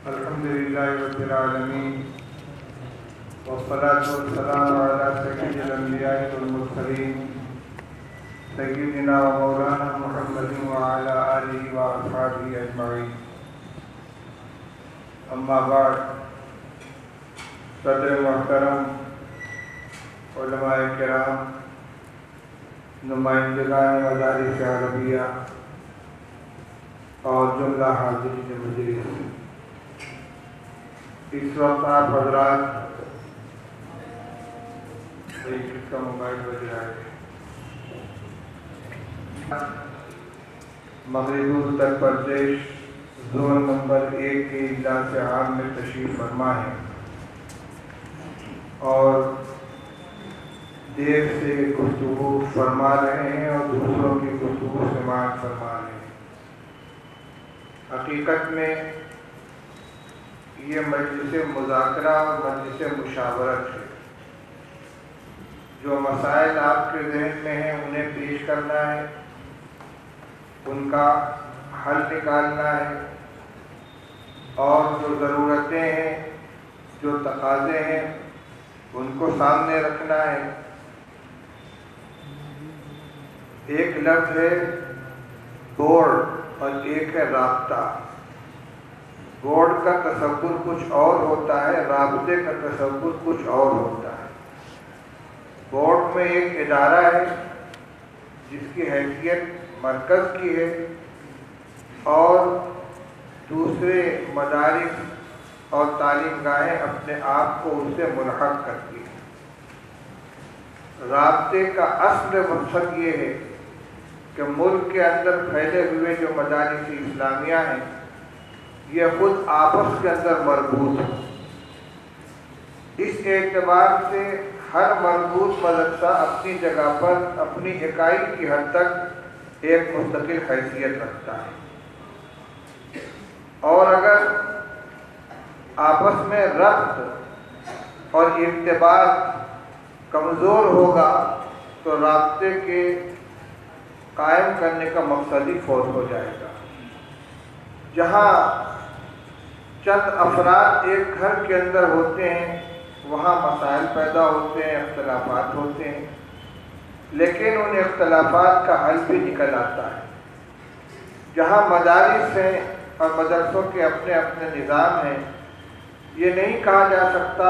الحمدللہ رب العالمین والصلاة والسلام علی سید الانبیاء والمرسلین سیدنا و مولانا محمد وعلی آلہ واصحابہ اجمعین. اما بعد، صدر محترم، علماء کرام، نمائندگان مدارس عربیہ اور جملہ حاضرین مجلس، اس وقت آپ حضرات کس کا موبائل بج رہا ہے؟ مغربی اتر پردیش زون نمبر 1 کے اجلاس عام میں تشریف فرما ہے اور دیر سے گفتگو فرما رہے ہیں اور دوسروں کی گفتگو سماعت فرما رہے ہیں. حقیقت میں یہ مجلس مذاکرہ اور مجلس مشاورت ہے. جو مسائل آپ کے ذہن میں ہیں انہیں پیش کرنا ہے، ان کا حل نکالنا ہے، اور جو ضرورتیں ہیں، جو تقاضے ہیں، ان کو سامنے رکھنا ہے. ایک لفظ ہے بورڈ اور ایک ہے رابطہ. بورڈ کا تصور کچھ اور ہوتا ہے، رابطے کا تصور کچھ اور ہوتا ہے. بورڈ میں ایک ادارہ ہے جس کی حیثیت مرکز کی ہے اور دوسرے مدارس اور تعلیم گاہیں اپنے آپ کو اس سے ملحق کرتی ہیں. رابطے کا اصل مقصد یہ ہے کہ ملک کے اندر پھیلے ہوئے جو مدارس اسلامیہ ہیں یہ خود آپس کے اندر مربوط ہیں. اس اعتبار سے ہر مربوط مدرسہ اپنی جگہ پر اپنی اکائی کی حد تک ایک مستقل حیثیت رکھتا ہے، اور اگر آپس میں ربط اور ارتباط کمزور ہوگا تو رابطے کے قائم کرنے کا مقصد ہی فوت ہو جائے گا. جہاں چند افراد ایک گھر کے اندر ہوتے ہیں وہاں مسائل پیدا ہوتے ہیں، اختلافات ہوتے ہیں، لیکن ان اختلافات کا حل بھی نکل آتا ہے. جہاں مدارس ہیں اور مدرسوں کے اپنے اپنے نظام ہیں، یہ نہیں کہا جا سکتا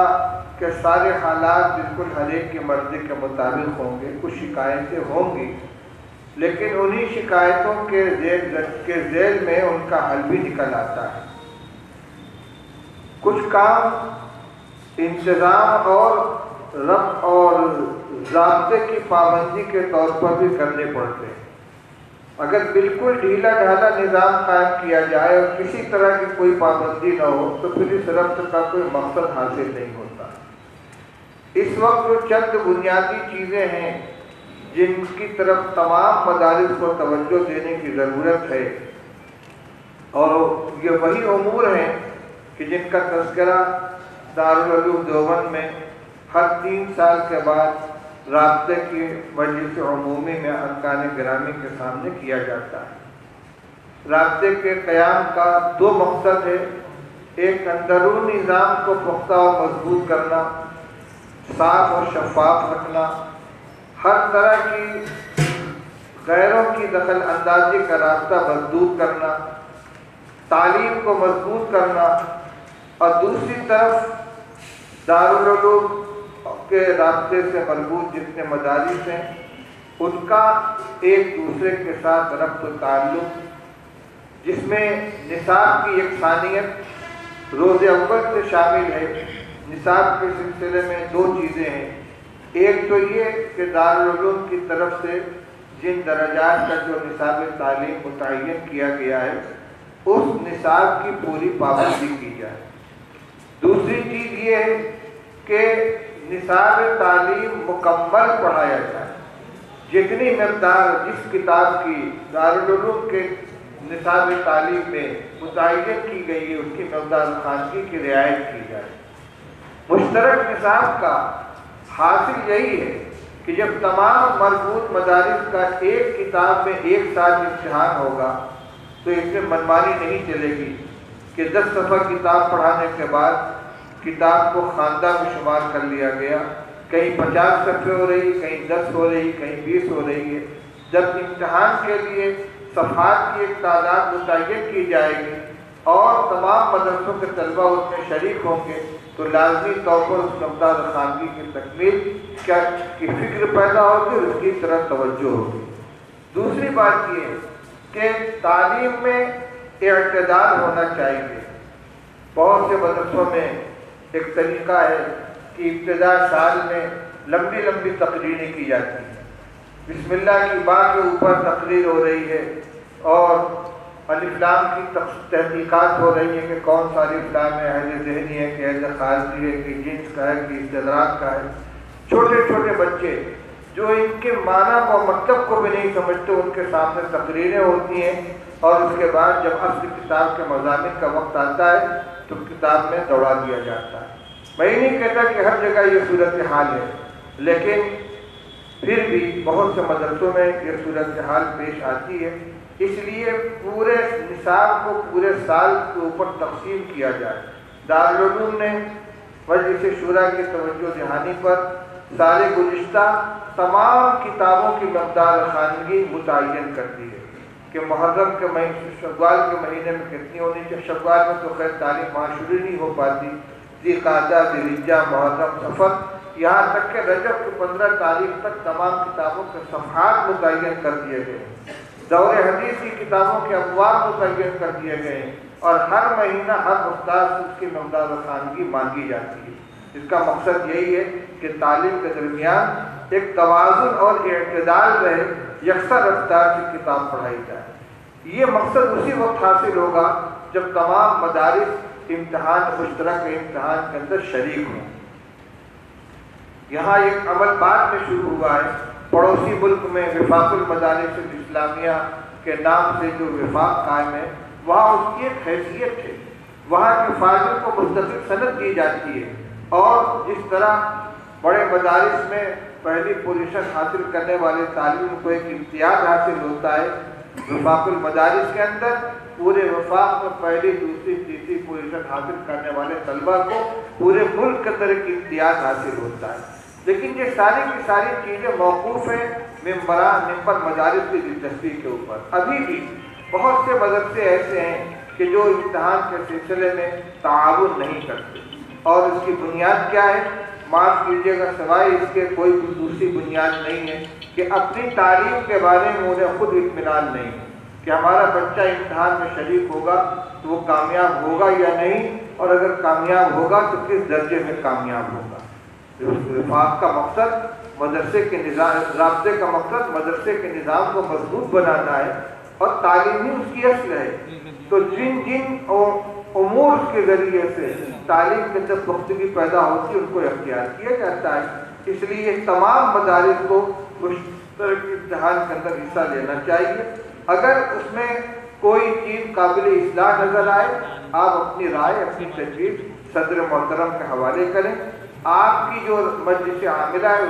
کہ سارے حالات بالکل ہر ایک کی مرضی کے مطابق ہوں گے. کچھ شکایتیں ہوں گی، لیکن انہی شکایتوں کے ذیل میں ان کا حل بھی نکل آتا ہے. کچھ کام انتظام اور ربط اور ضابطے کی پابندی کے طور پر بھی کرنے پڑتے ہیں. اگر بالکل ڈھیلا ڈھالا نظام قائم کیا جائے اور کسی طرح کی کوئی پابندی نہ ہو تو پھر اس ربط کا کوئی مقصد حاصل نہیں ہوتا. اس وقت جو چند بنیادی چیزیں ہیں جن کی طرف تمام مدارس کو توجہ دینے کی ضرورت ہے، اور یہ وہی امور ہیں کہ جن کا تذکرہ دارالعلوم دیوبند میں ہر 3 سال کے بعد رابطے کی مجلس عمومی میں ارکان گرامی کے سامنے کیا جاتا ہے. رابطے کے قیام کا 2 مقصد ہے. ایک اندرون نظام کو پختہ اور مضبوط کرنا، صاف اور شفاف رکھنا، ہر طرح کی غیروں کی دخل اندازی کا راستہ مسدود کرنا، تعلیم کو مضبوط کرنا، اور دوسری طرف دارالعلوم کے رابطے سے مربوط جتنے مدارس ہیں ان کا ایک دوسرے کے ساتھ ربط و تعلق، جس میں نصاب کی یکسانیت روز اول سے شامل ہے. نصاب کے سلسلے میں 2 چیزیں ہیں. ایک تو یہ کہ دارالعلوم کی طرف سے جن درجات کا جو نصاب تعلیم متعین کیا گیا ہے اس نصاب کی پوری پابندی کی جائے. دوسری چیز یہ ہے کہ نصاب تعلیم مکمل پڑھایا جائے. جتنی مقدار جس کتاب کی دارالعلوم کے نصاب تعلیم میں متعین کی گئی ہے اس کی مقدار خواندگی کی رعایت کی جائے. مشترک نصاب کا حاصل یہی ہے کہ جب تمام مربوط مدارس کا ایک کتاب میں ایک ساتھ امتحان ہوگا تو اس میں منمانی نہیں چلے گی. کہ 10 صفحہ کتاب پڑھانے کے بعد کتاب کو خواندہ میں شمار کر لیا گیا، کہیں 50 صفحے ہو رہی، کہیں 10 ہو رہی، کہیں 20 ہو رہی ہے۔ جب امتحان کے لیے صفحات کی ایک تعداد متعین کی جائے گی اور تمام مدرسوں کے طلبہ اس میں شریک ہوں گے تو لازمی طور پر اس مقدار خواندگی کی تکمیل کی فکر پیدا ہوگی اور اس کی طرف توجہ ہوگی۔ دوسری بات یہ ہے کہ تعلیم میں اعتدال ہونا چاہیے۔ بہت سے مدرسوں میں ایک طریقہ ہے کہ ابتدا سال میں لمبی لمبی تقریریں کی جاتی ہیں، بسم اللہ کی بات کے اوپر تقریر ہو رہی ہے اور الف لام کی تحقیقات ہو رہی ہیں کہ کون سا الف لام ہے، اہل ذہنی ہے کہ اہل خارجی ہے کہ جنس کا ہے کہ استدراک کا ہے۔ چھوٹے چھوٹے بچے جو ان کے معنی و مطلب کو بھی نہیں سمجھتے، ان کے سامنے تقریریں ہوتی ہیں اور اس کے بعد جب اصل کتاب کے مضامین کا وقت آتا ہے تو کتاب میں دوڑا دیا جاتا ہے۔ میں یہ نہیں کہتا کہ ہر جگہ یہ صورتحال ہے، لیکن پھر بھی بہت سے مدرسوں میں یہ صورتحال پیش آتی ہے۔ اس لیے پورے نصاب کو پورے سال کے اوپر تقسیم کیا جائے۔ دارالعلوم نے مجلس شورا کی توجہ دہانی پر سال گزشتہ تمام کتابوں کی مقدار خواندگی متعین کر دی ہے کہ محرم کے مہینے، شوال کے مہینے میں کتنی ہونی چاہیے۔ شوال میں تو خیر تعلیم وہاں شروع نہیں ہو پاتی، ذی قعدہ، ذی الحجہ، محرم، صفر، یہاں تک کہ رجب کی 15 تاریخ تک تمام کتابوں کے صفحات متعین کر دیے گئے، دور حدیث کی کتابوں کے ابواب متعین کر دیے گئے اور ہر مہینہ ہر استاد سے اس کی مقدار خواندگی مانگی جاتی ہے۔ اس کا مقصد یہی ہے کہ تعلیم کے درمیان ایک توازن اور اعتدال رہے، یکساں رفتار کی کتاب پڑھائی جائے۔ یہ مقصد اسی وقت حاصل ہوگا جب تمام مدارس امتحان مشترک امتحان کے اندر شریک ہوں۔ یہاں ایک عمل بعد میں شروع ہوا ہے، پڑوسی ملک میں وفاق المدارس الاسلامیہ کے نام سے جو وفاق قائم ہے، وہاں اس کی ایک حیثیت ہے، وہاں کے فاضل کو مستقل سند دی جاتی ہے اور جس طرح بڑے مدارس میں پہلی پوزیشن حاصل کرنے والے طالب کو ایک امتیاز حاصل ہوتا ہے، وفاق المدارس کے اندر پورے وفاق میں پہلی، دوسری، تیسری پوزیشن حاصل کرنے والے طلبہ کو پورے ملک کے اندر ایک امتیاز حاصل ہوتا ہے۔ لیکن یہ ساری کی ساری چیزیں موقوف ہیں ممبر مدارس کی دلچسپی کے اوپر۔ ابھی بھی بہت سے مدرسے ایسے ہیں کہ جو امتحان کے سلسلے میں تعاون نہیں کرتے، اور اس کی بنیاد کیا ہے؟ معاف کیجیے گا، سوائے اس کے کوئی دوسری بنیاد نہیں ہے کہ اپنی تعلیم کے بارے میں انہیں خود اطمینان نہیں ہے کہ ہمارا بچہ امتحان میں شریک ہوگا تو وہ کامیاب ہوگا یا نہیں، اور اگر کامیاب ہوگا تو کس درجے میں کامیاب ہوگا۔ وفاق کا مقصد مدرسے کے نظام، رابطے کا مقصد مدرسے کے نظام کو مضبوط بنانا ہے اور تعلیم ہی اس کی اصل ہے۔ تو جن جن امور کے ذریعے سے تعلیم کے اندر پختگی پیدا ہوتی ہے ان کو اختیار کیا جاتا ہے۔ اس لیے تمام مدارس کو مشترک امتحان کے اندر حصہ لینا چاہیے۔ اگر اس میں کوئی چیز قابل اصلاح نظر آئے، آپ اپنی رائے، اپنی تجویز صدر محترم کے حوالے کریں۔ آپ کی جو مجلس عاملہ ہے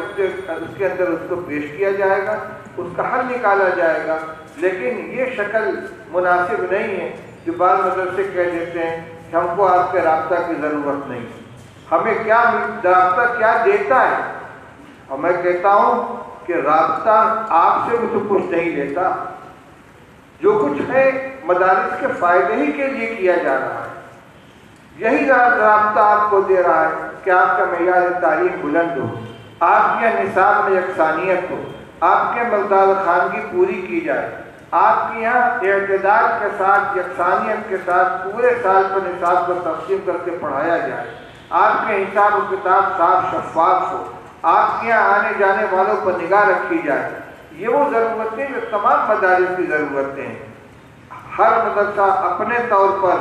اس کے اندر اس کو پیش کیا جائے گا، اس کا حل نکالا جائے گا۔ لیکن یہ شکل مناسب نہیں ہے جو بعض مدرسے کہہ دیتے ہیں کہ ہم کو آپ کے رابطہ کی ضرورت نہیں، ہمیں کیا رابطہ کیا دیتا ہے۔ اور میں کہتا ہوں کہ رابطہ آپ سے بھی تو کچھ نہیں لیتا، جو کچھ ہے مدارس کے فائدے ہی کے لیے کیا جا رہا ہے۔ یہی رابطہ آپ کو دے رہا ہے کہ آپ کا معیار تعلیم بلند ہو، آپ کے نصاب میں یکسانیت ہو، آپ کے مقدار خواندگی پوری کی جائے، آپ کے یہاں اعتدال کے ساتھ، یکسانیت کے ساتھ پورے سال پر نصاب کو تقسیم کر کے پڑھایا جائے، آپ کے حساب و کتاب صاف شفاف ہو، آپ کے یہاں آنے جانے والوں پر نگاہ رکھی جائے۔ یہ وہ ضرورتیں جو تمام مدارس کی ضرورتیں ہیں۔ ہر مدرسہ اپنے طور پر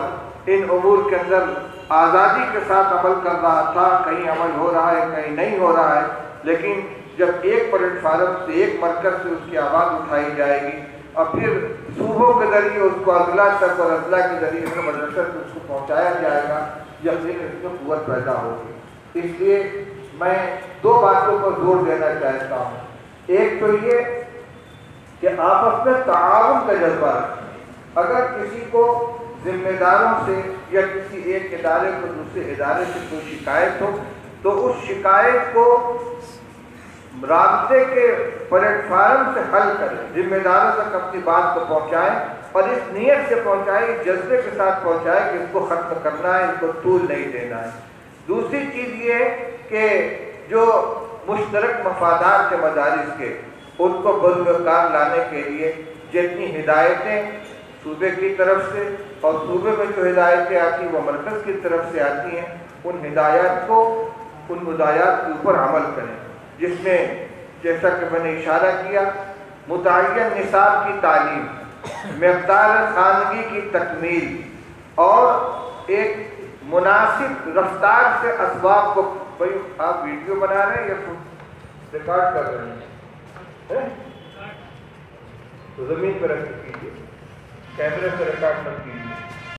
ان امور کے اندر آزادی کے ساتھ عمل کر رہا تھا، کہیں عمل ہو رہا ہے کہیں نہیں ہو رہا ہے، لیکن جب ایک پلیٹ فارم سے، ایک مرکز سے اس کی آواز اٹھائی جائے گی اور پھر صوبوں کے ذریعے اس کو اضلاع تک اور اضلاع کے ذریعے سے مدرسہ سے اس کو پہنچایا جائے گا، یقیناً اس میں قوت پیدا ہوگی۔ اس لیے میں دو باتوں پر زور دینا چاہتا ہوں۔ ایک تو یہ کہ آپس میں تعاون کا جذبہ رکھیں۔ اگر کسی کو ذمہ داروں سے یا کسی ایک ادارے کو دوسرے ادارے سے کوئی شکایت ہو تو اس شکایت کو رابطے کے پلیٹ فارم سے حل کریں، ذمہ داروں تک اپنی بات کو پہنچائیں اور اس نیت سے پہنچائیں، اس جذبے کے ساتھ پہنچائیں کہ اس کو ختم کرنا ہے، اس کو طول نہیں دینا ہے۔ دوسری چیز یہ کہ جو مشترک مفادات کے مدارس کے ان کو بروکار لانے کے لیے جتنی ہدایتیں صوبے کی طرف سے اور صوبے میں جو ہدایتیں آتی ہیں وہ مرکز کی طرف سے آتی ہیں، ان ہدایات کے اوپر عمل کریں، جس میں جیسا کہ میں نے اشارہ کیا متعین نصاب کی تعلیم، مقدار خواندگی کی تکمیل اور ایک مناسب رفتار سے اسباب کو۔ بھائی آپ ویڈیو بنا رہے ہیں یا ریکارڈ کر رہے ہیں؟ تو زمین پر رکھ کیجیے، کیمرے سے ریکارڈ مت کیجیے۔